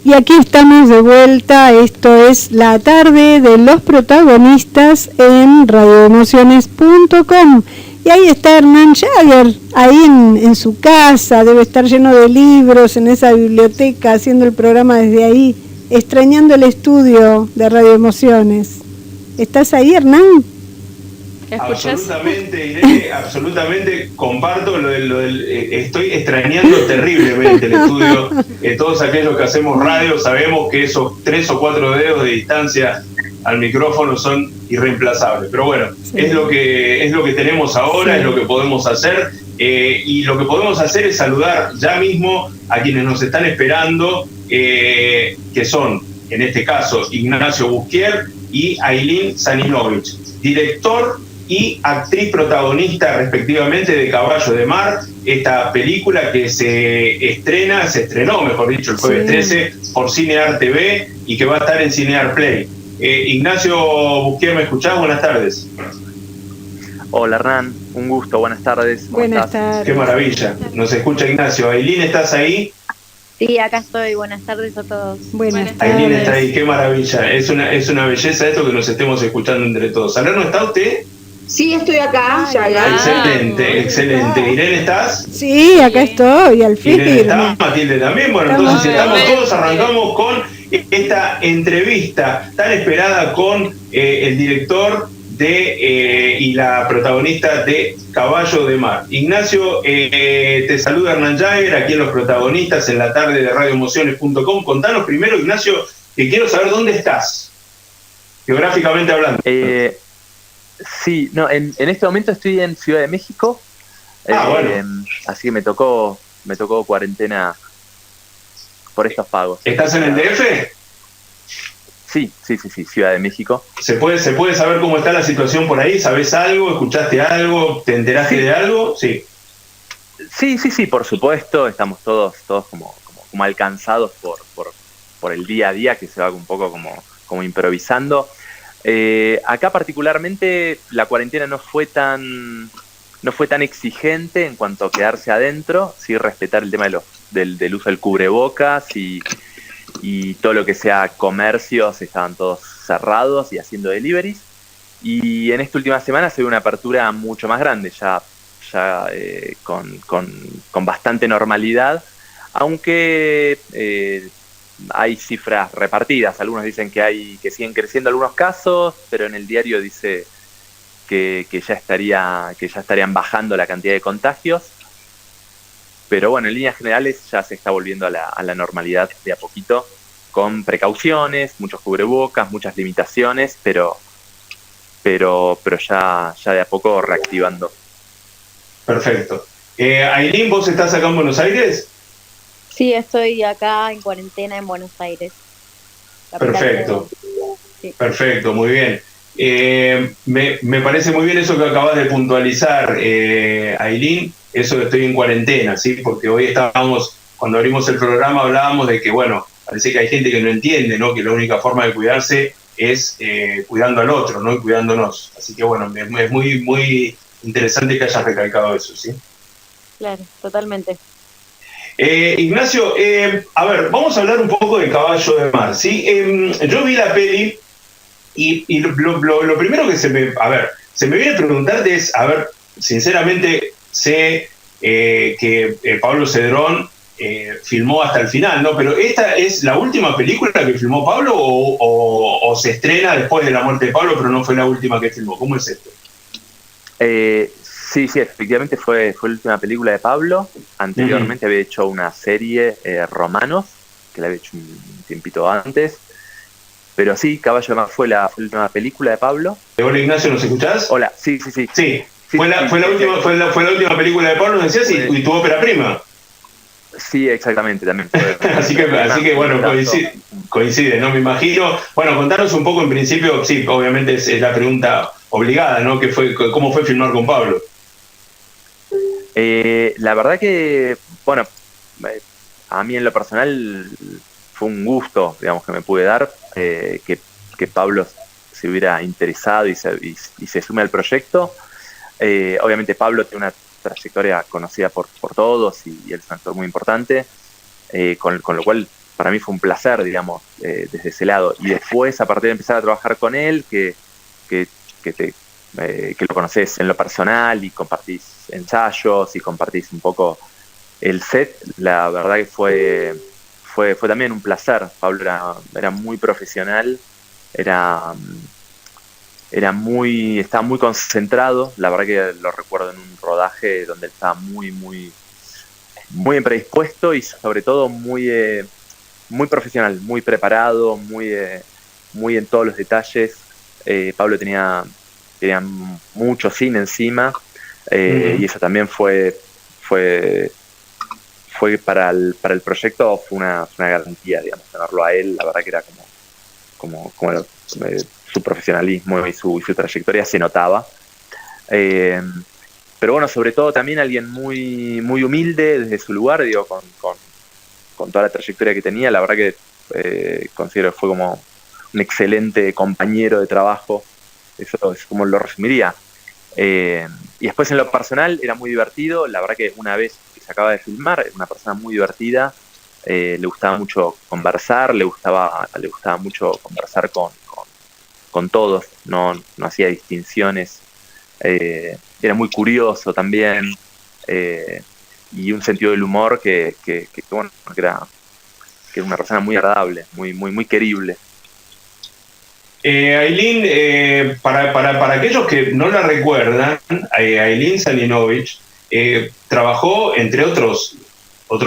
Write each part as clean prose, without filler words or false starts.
Y aquí estamos de vuelta, esto es la tarde de los protagonistas en radioemociones.com. Y ahí está Hernán Jagger, ahí en su casa, debe estar lleno de libros en esa biblioteca, haciendo el programa desde ahí, extrañando el estudio de Radio Emociones. ¿Estás ahí, Hernán? Absolutamente, Irene, absolutamente comparto estoy extrañando terriblemente el estudio. Todos aquellos que hacemos radio sabemos que esos 3 o 4 dedos de distancia al micrófono son irreemplazables, pero bueno, sí. es lo que tenemos ahora, sí. Es lo que podemos hacer, y lo que podemos hacer es saludar ya mismo a quienes nos están esperando, que son, en este caso, Ignacio Busquier y Ailín Saninovich, director y actriz protagonista respectivamente de Caballo de Mar, esta película que se estrenó, mejor dicho, el jueves 13 por Cinear TV y que va a estar en Cinear Play. Ignacio Busquier, ¿me escuchás? Buenas tardes. Hola Hernán, un gusto, buenas tardes. Buenas tardes. Qué maravilla, nos escucha Ignacio. Ailín, ¿estás ahí? Sí, acá estoy, buenas tardes a todos. Buenas tardes. Ailín está ahí, qué maravilla, es una belleza esto que nos estemos escuchando entre todos. ¿Salerno está usted? Sí, estoy acá. Excelente. Irene, ¿estás? Sí, acá estoy, al fin. Irene está, Matilde también. Bueno, entonces si estamos todos, arrancamos con esta entrevista tan esperada con el director y la protagonista de Caballo de Mar. Ignacio, te saluda Hernán Jagger, aquí en Los Protagonistas, en la tarde de radioemociones.com. Contanos primero, Ignacio, que quiero saber dónde estás, geográficamente hablando. Sí, no, en este momento estoy en Ciudad de México, bueno. Así que me tocó cuarentena por estos pagos. ¿Estás en el DF? Sí, Ciudad de México. ¿Se puede saber cómo está la situación por ahí? ¿Sabés algo? ¿Escuchaste algo? ¿Te enteraste de algo? Sí. Sí, por supuesto, estamos todos como alcanzados por el día a día, que se va un poco como improvisando. Acá particularmente la cuarentena no fue tan exigente en cuanto a quedarse adentro, sí respetar el tema del uso del cubrebocas y todo lo que sea comercios estaban todos cerrados y haciendo deliveries. Y en esta última semana se ve una apertura mucho más grande, ya con bastante normalidad, aunque hay cifras repartidas. Algunos dicen que siguen creciendo algunos casos, pero en el diario dice que ya estarían bajando la cantidad de contagios. Pero bueno, en líneas generales ya se está volviendo a la normalidad de a poquito, con precauciones, muchos cubrebocas, muchas limitaciones, pero ya de a poco reactivando. Perfecto. Ailín, ¿vos estás acá en Buenos Aires? Sí, estoy acá en cuarentena en Buenos Aires. Perfecto. Sí. Perfecto, muy bien. Me parece muy bien eso que acabas de puntualizar, Ailín, eso de estoy en cuarentena, ¿sí? Porque hoy cuando abrimos el programa hablábamos de que, bueno, parece que hay gente que no entiende, ¿no? Que la única forma de cuidarse es cuidando al otro, ¿no? Y cuidándonos. Así que, bueno, es muy, muy interesante que hayas recalcado eso, ¿sí? Claro, totalmente. Ignacio, a ver, vamos a hablar un poco de Caballo de Mar, ¿sí? Yo vi la peli y lo primero que se me viene a preguntarte es, a ver, sinceramente sé que Pablo Cedrón filmó hasta el final, ¿no? Pero ¿esta es la última película que filmó Pablo o se estrena después de la muerte de Pablo, pero no fue la última que filmó? ¿Cómo es esto? Sí, efectivamente fue la última película de Pablo. Anteriormente había hecho una serie, Romanos, que la había hecho un tiempito antes. Pero sí, Caballo de Mar fue la última película de Pablo. Hola Ignacio, ¿nos escuchás? Hola, sí. Sí, fue la última película de Pablo, decías, y tu ópera prima. Sí, exactamente, también. así que bueno, coincide, ¿no? Me imagino. Bueno, contanos un poco en principio, sí, obviamente es la pregunta obligada, ¿no? ¿Cómo fue filmar con Pablo? La verdad que, bueno, a mí en lo personal fue un gusto, digamos, que me pude dar, que Pablo se hubiera interesado y se sume al proyecto. Obviamente Pablo tiene una trayectoria conocida por todos y él es un actor muy importante, con lo cual para mí fue un placer, digamos, desde ese lado. Y después, a partir de empezar a trabajar con él, que lo conocés en lo personal y compartís ensayos y compartís un poco el set, la verdad que fue también un placer. Pablo era muy profesional, estaba muy concentrado. La verdad que lo recuerdo en un rodaje donde él estaba muy predispuesto y sobre todo muy profesional, muy preparado, muy en todos los detalles. Pablo tenía mucho cine encima, y eso también fue para el proyecto, fue una garantía, digamos, tenerlo a él. La verdad que era como su profesionalismo y su trayectoria se notaba. Pero bueno, sobre todo también alguien muy humilde desde su lugar, digo, con toda la trayectoria que tenía. La verdad que considero que fue como un excelente compañero de trabajo. Eso es como lo resumiría. Y después en lo personal era muy divertido. La verdad que una vez que se acaba de filmar, es una persona muy divertida. Le gustaba mucho conversar, le gustaba mucho conversar con todos, no hacía distinciones. Era muy curioso también, y un sentido del humor que era una persona muy agradable, muy querible. Ailín, para aquellos que no la recuerdan, Ailín Salinovich trabajó, entre otros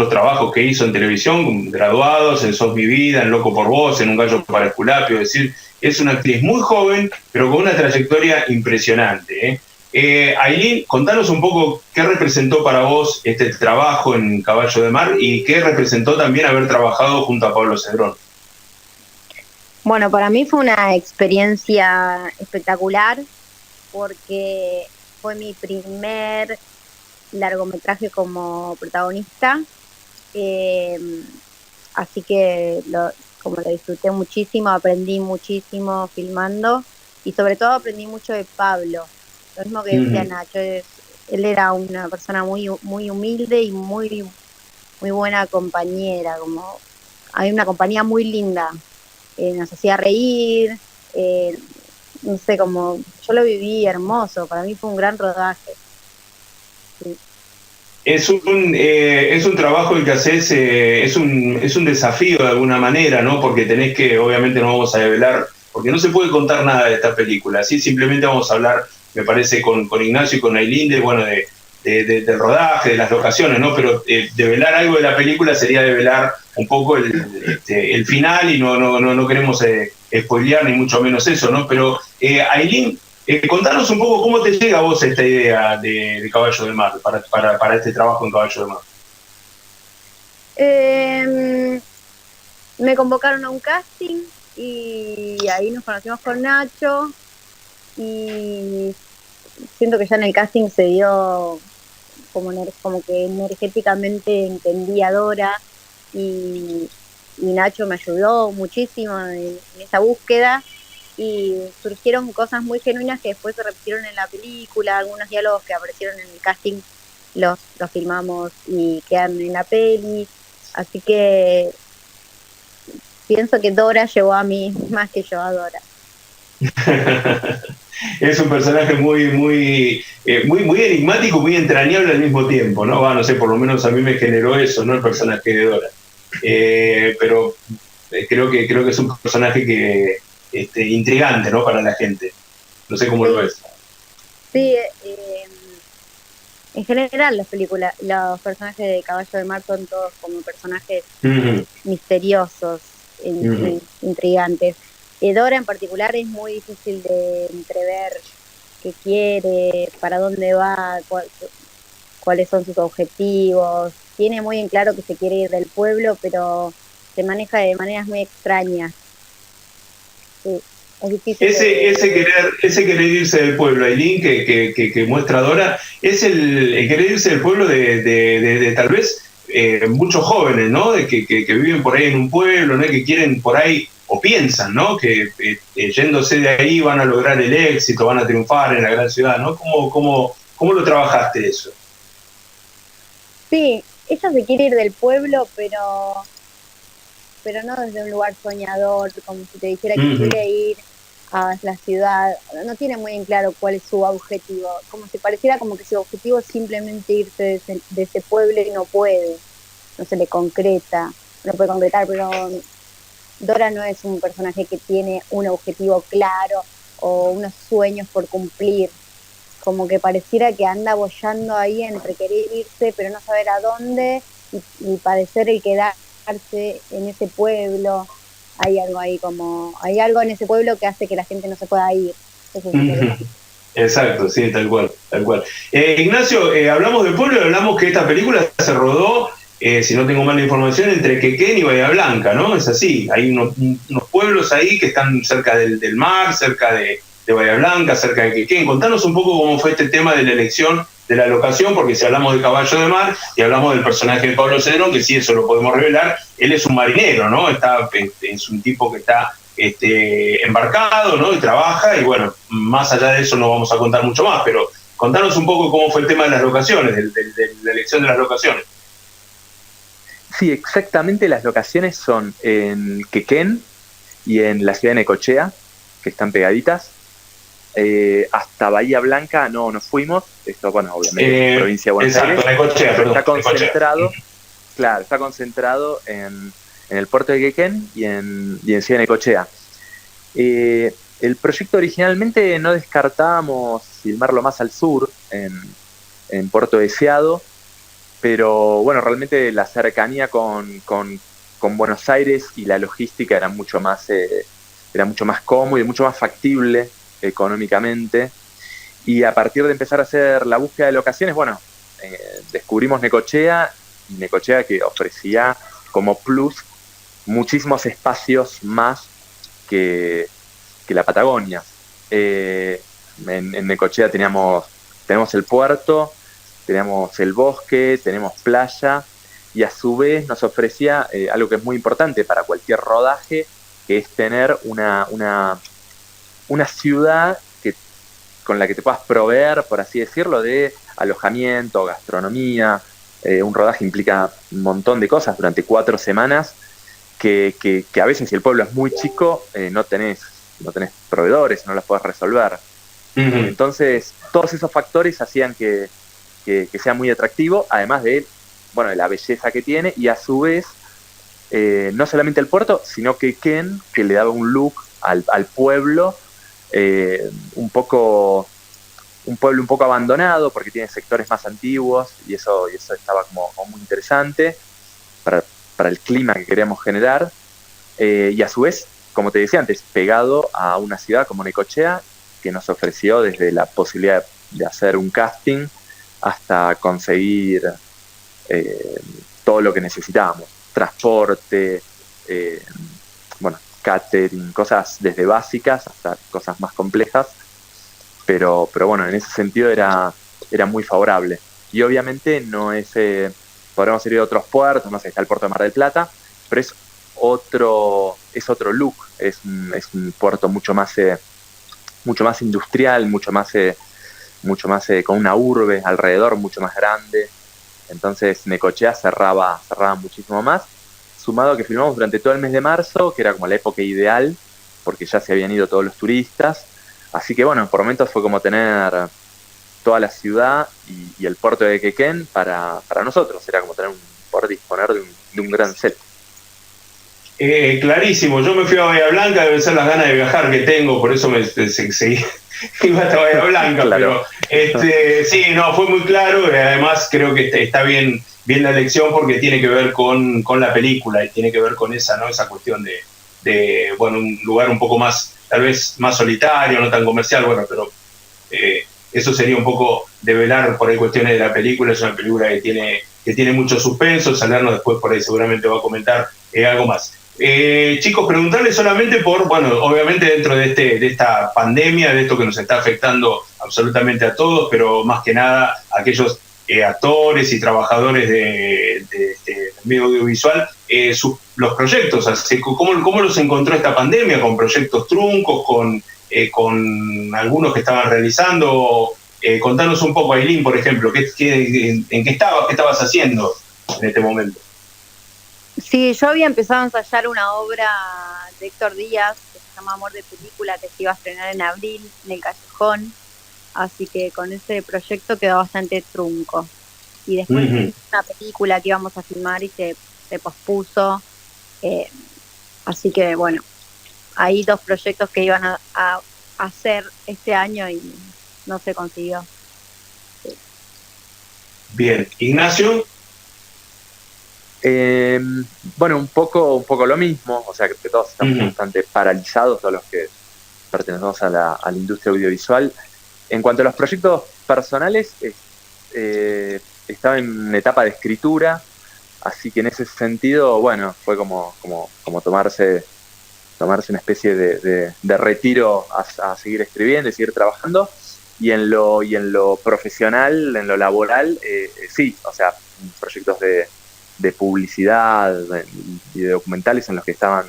trabajos que hizo en televisión, Graduados, en Sos mi vida, en Loco por Vos, en Un gallo para Esculapio. Es decir, es una actriz muy joven, pero con una trayectoria impresionante. Ailín, contanos un poco qué representó para vos este trabajo en Caballo de Mar y qué representó también haber trabajado junto a Pablo Cedrón. Bueno, para mí fue una experiencia espectacular porque fue mi primer largometraje como protagonista, así que como lo disfruté muchísimo, aprendí muchísimo filmando y sobre todo aprendí mucho de Pablo. Lo mismo que decía Nacho, él era una persona muy humilde y muy buena compañera, como hay una compañía muy linda. Nos hacía reír, no sé, como yo lo viví hermoso, para mí fue un gran rodaje. Sí. Es un trabajo el que haces, es un desafío de alguna manera, ¿no? Porque tenés que, obviamente no vamos a develar, porque no se puede contar nada de esta película, así simplemente vamos a hablar, me parece, con Ignacio y con Ailín, del rodaje, de las locaciones, ¿no? Pero develar algo de la película sería develar un poco el final y no queremos spoilear ni mucho menos eso, ¿no? Pero Ailín, contanos un poco cómo te llega a vos esta idea de Caballo del Mar, para este trabajo en Caballo del Mar. Me convocaron a un casting y ahí nos conocimos con Nacho y siento que ya en el casting se dio como que energéticamente entendí a Dora y Nacho me ayudó muchísimo en esa búsqueda y surgieron cosas muy genuinas que después se repitieron en la película. Algunos diálogos que aparecieron en el casting los filmamos y quedan en la peli, así que pienso que Dora llegó a mí más que yo a Dora. Es un personaje muy enigmático, muy entrañable al mismo tiempo, ¿no? No sé, por lo menos a mí me generó eso, ¿no? El personaje de Dora. Pero creo que es un personaje que intrigante, ¿no? Para la gente. No sé cómo lo ves. Sí, en general los personajes de Caballo de Mar son todos como personajes misteriosos, intrigantes. Dora en particular es muy difícil de entrever qué quiere, para dónde va, cuáles son sus objetivos. Tiene muy en claro que se quiere ir del pueblo, pero se maneja de maneras muy extrañas. Sí, es difícil. Ese querer irse del pueblo, Ailín, que muestra Dora, es el querer irse del pueblo de tal vez muchos jóvenes, ¿no? Que viven por ahí en un pueblo, ¿no? Que quieren por ahí, o piensan, ¿no? Que yéndose de ahí van a lograr el éxito, van a triunfar en la gran ciudad, ¿no? ¿Cómo lo trabajaste eso? Sí, ella se quiere ir del pueblo, pero pero no desde un lugar soñador, como si te dijera que quiere ir a la ciudad. No tiene muy en claro cuál es su objetivo, como si pareciera como que su objetivo es simplemente irse de ese pueblo y no puede, no se le concreta, no puede concretar, pero Dora no es un personaje que tiene un objetivo claro o unos sueños por cumplir, como que pareciera que anda boyando ahí entre querer irse pero no saber a dónde y padecer el quedarse en ese pueblo. Hay algo ahí, hay algo en ese pueblo que hace que la gente no se pueda ir. Eso es Exacto, sí, tal cual, tal cual. Ignacio, hablamos del pueblo y hablamos que esta película se rodó, si no tengo mala información, entre Quequén y Bahía Blanca, ¿no? Es así, hay unos pueblos ahí que están cerca del mar, cerca de Bahía Blanca, cerca de Quequén. Contanos un poco cómo fue este tema de la elección de la locación, porque si hablamos de Caballo de Mar y hablamos del personaje de Pablo Cedrón, que sí, eso lo podemos revelar, él es un marinero, ¿no? Es un tipo que está embarcado, ¿no? Y trabaja, y bueno, más allá de eso no vamos a contar mucho más, pero contanos un poco cómo fue el tema de las locaciones, de la elección de las locaciones. Sí, exactamente, las locaciones son en Quequén y en la ciudad de Necochea, que están pegaditas. Hasta Bahía Blanca no fuimos, esto, bueno, obviamente provincia de Buenos Aires, Necochea, pero está concentrado, claro, está concentrado en el puerto de Quequén y en Ciudad de Necochea. El proyecto originalmente no descartábamos filmarlo más al sur, en Puerto Deseado, pero bueno, realmente la cercanía con Buenos Aires y la logística era mucho más cómodo y mucho más factible económicamente, y a partir de empezar a hacer la búsqueda de locaciones, bueno, descubrimos Necochea, y Necochea que ofrecía como plus muchísimos espacios más que la Patagonia. En Necochea tenemos el puerto, tenemos el bosque, tenemos playa, y a su vez nos ofrecía algo que es muy importante para cualquier rodaje, que es tener una ciudad con la que te puedas proveer, por así decirlo, de alojamiento, gastronomía. Un rodaje implica un montón de cosas durante 4 semanas, que a veces, si el pueblo es muy chico, no tenés proveedores, no las podés resolver. Entonces, todos esos factores hacían que sea muy atractivo, además de la belleza que tiene, y a su vez, no solamente el puerto, sino Quequén, que le daba un look al pueblo, un pueblo un poco abandonado, porque tiene sectores más antiguos, y eso estaba como muy interesante para el clima que queríamos generar, y a su vez, como te decía antes, pegado a una ciudad como Necochea, que nos ofreció desde la posibilidad de hacer un casting hasta conseguir todo lo que necesitábamos, transporte, catering, cosas desde básicas hasta cosas más complejas, pero bueno, en ese sentido era muy favorable. Y obviamente no es, podríamos ir a otros puertos, no sé, está el puerto de Mar del Plata, pero es otro look, es un puerto mucho más industrial, mucho más con una urbe alrededor mucho más grande. Entonces Necochea cerraba muchísimo más, sumado a que filmamos durante todo el mes de marzo, que era como la época ideal, porque ya se habían ido todos los turistas. Así que bueno, por momentos fue como tener toda la ciudad y el puerto de Quequén para nosotros. Era como poder disponer de un gran set. Clarísimo, yo me fui a Bahía Blanca, deben ser las ganas de viajar que tengo, por eso seguí iba hasta Bahía Blanca, claro. Pero sí, no, fue muy claro, y además creo que está bien la elección, porque tiene que ver con la película y tiene que ver con esa cuestión de un lugar un poco más, tal vez más solitario, no tan comercial, pero eso sería un poco develar por ahí cuestiones de la película. Es una película que tiene mucho suspenso. Salerno después por ahí seguramente va a comentar algo más. Chicos, preguntarles solamente obviamente dentro de esta pandemia, de esto que nos está afectando absolutamente a todos, pero más que nada a aquellos actores y trabajadores del medio audiovisual, los proyectos, ¿cómo los encontró esta pandemia? ¿Con proyectos truncos, con algunos que estaban realizando? Contanos un poco, Ailín, por ejemplo, ¿en qué estabas haciendo en este momento? Sí, yo había empezado a ensayar una obra de Héctor Díaz que se llama Amor de Película, que se iba a estrenar en abril en el Callejón, así que con ese proyecto quedó bastante trunco. Y después una película que íbamos a filmar y se pospuso, así que bueno, hay 2 proyectos que iban a hacer este año y no se consiguió. Sí. Bien, Ignacio. Bueno, un poco lo mismo, o sea que todos estamos bastante paralizados, todos los que pertenecemos a la industria audiovisual. En cuanto a los proyectos personales, estaba en una etapa de escritura, así que en ese sentido, bueno, fue como tomarse una especie de retiro a seguir escribiendo y seguir trabajando. Y en lo profesional, en lo laboral, sí, o sea, proyectos de publicidad y de documentales en los que estaban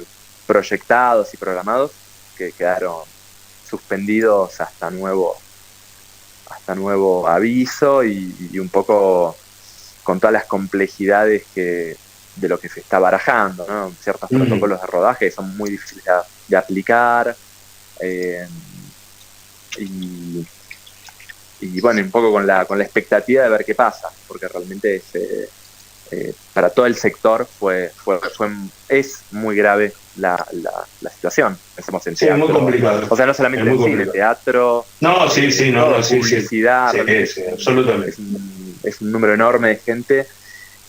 proyectados y programados, que quedaron suspendidos hasta nuevo aviso, y un poco con todas las complejidades de lo que se está barajando, ¿no? Ciertos protocolos de rodaje son muy difíciles de aplicar, y bueno, un poco con la expectativa de ver qué pasa, porque realmente para todo el sector es muy grave la situación. Pensemos en teatro. Sí, es muy complicado. O sea, no solamente en cine, teatro. Publicidad. Sí, absolutamente. Es un número enorme de gente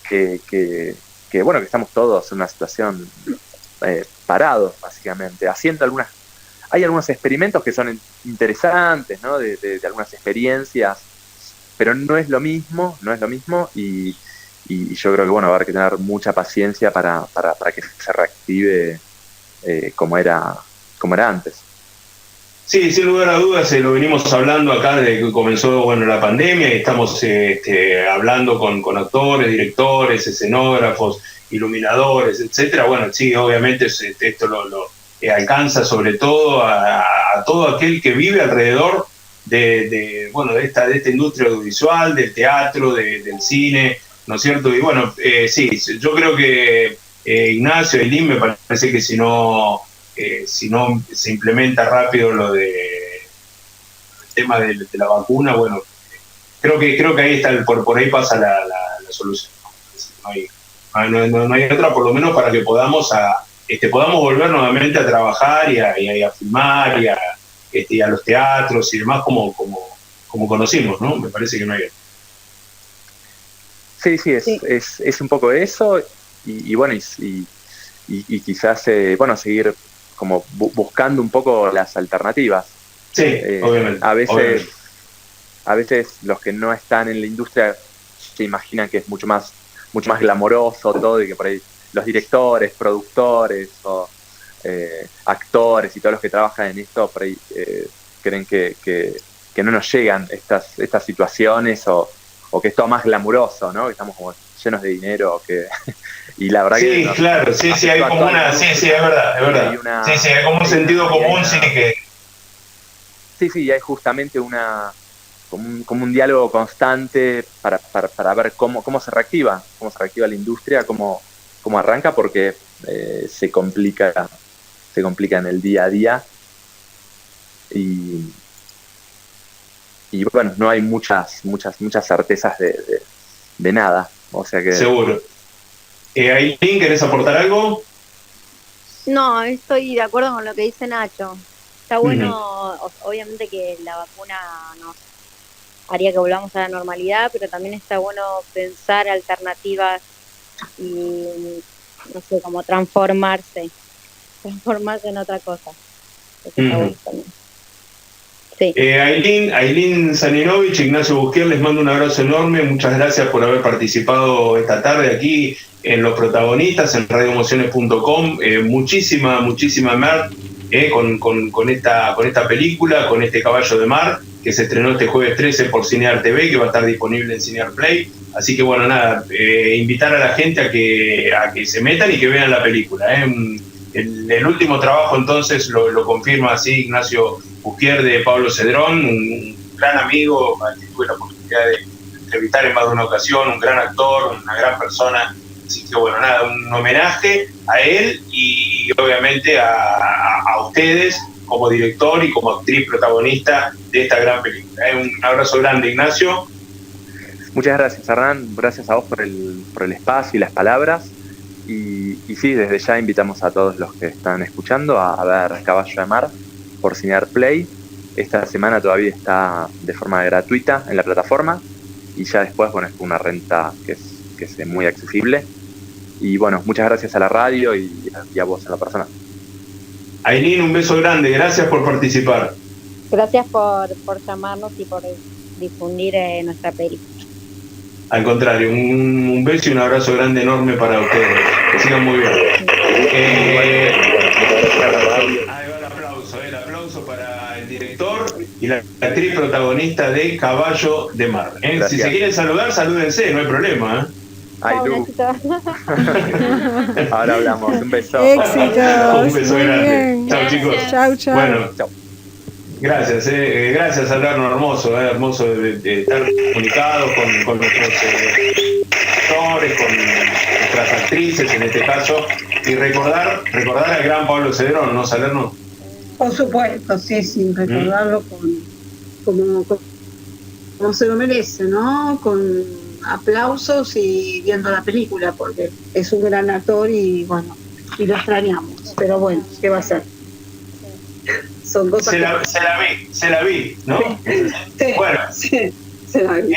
que bueno, que estamos todos en una situación parados, básicamente, haciendo hay algunos experimentos que son interesantes, ¿no? De algunas experiencias, pero no es lo mismo, y yo creo que bueno, va a haber que tener mucha paciencia para que se reactive como era antes. Sí, sin lugar a dudas, lo venimos hablando acá desde que comenzó la pandemia, y estamos hablando con actores, directores, escenógrafos, iluminadores, etcétera. Bueno, sí, obviamente esto lo alcanza sobre todo a todo aquel que vive alrededor de esta industria audiovisual, del teatro, del cine, ¿no es cierto? Y bueno, sí, yo creo que Ignacio, Eileen, me parece que si no se implementa rápido lo de el tema de la vacuna, bueno, creo que ahí está, por ahí pasa la solución. No hay otra, por lo menos para que podamos volver nuevamente a trabajar y a filmar y a los teatros y demás como conocimos, ¿no? Me parece que no hay otra. Sí, es un poco eso, y bueno, y quizás seguir como buscando un poco las alternativas. Sí, obviamente. A veces los que no están en la industria se imaginan que es mucho más glamoroso todo, y que por ahí los directores, productores o actores y todos los que trabajan en esto por ahí creen que no nos llegan estas situaciones, o que es todo más glamuroso, ¿no? Que estamos como llenos de dinero, y la verdad sí, que claro, sí, hay como es verdad. Hay como un sentido común, Sí, hay justamente como un diálogo constante para ver cómo se reactiva la industria, cómo arranca, porque se complica en el día a día, y bueno, no hay muchas certezas de nada, o sea que... Seguro. Aileen, ¿querés aportar algo? No, estoy de acuerdo con lo que dice Nacho. Está bueno, obviamente que la vacuna nos haría que volvamos a la normalidad, pero también está bueno pensar alternativas y, no sé, como transformarse en otra cosa. Eso está bueno también. Sí. Aileen Saninovich, Ignacio Busquier, les mando un abrazo enorme. Muchas gracias por haber participado esta tarde aquí en Los Protagonistas, en radioemociones.com. Muchísima mer con esta película, con este Caballo de Mar, que se estrenó este jueves 13 por Cinear TV, que va a estar disponible en Cinear Play. Así que bueno, nada, invitar a la gente a que se metan y que vean la película. El último trabajo entonces lo confirma así Ignacio Busquier, de Pablo Cedrón, un gran amigo al que tuve la oportunidad de entrevistar en más de una ocasión, un gran actor, una gran persona, Así que bueno, nada, un homenaje a él y obviamente a ustedes como director y como actriz protagonista de esta gran película. Un abrazo grande, Ignacio. Muchas gracias, Hernán. Gracias a vos por el espacio y las palabras. Y sí, desde ya invitamos a todos los que están escuchando a ver Caballo de Mar por Cinear Play. Esta semana todavía está de forma gratuita en la plataforma y ya después, bueno, es una renta que es muy accesible. Y bueno, muchas gracias a la radio y a vos, a la persona. Ailín, un beso grande, gracias por participar. Gracias por llamarnos y por difundir nuestra peli. Al contrario, un beso y un abrazo grande, enorme para ustedes. Que sigan muy bien. Ahí va el aplauso para el director y la actriz protagonista de Caballo de Mar. Si se quieren saludar, salúdense, no hay problema. Ay, Lu. Ahora hablamos. Un beso. Éxitos. Un beso muy grande. Bien. Chao, chicos. Chau. Bueno, Chao. Gracias, gracias Alberno, hermoso de estar comunicados con nuestros actores, con nuestras actrices en este caso, y recordar al gran Pablo Cedrón, ¿no, Salerno? Por supuesto, sí, recordarlo como se lo merece, ¿no? Con aplausos y viendo la película, porque es un gran actor y bueno, y lo extrañamos, pero bueno, ¿qué va a ser? Son cosas se la vi, ¿no? Sí, Bueno, se la vi.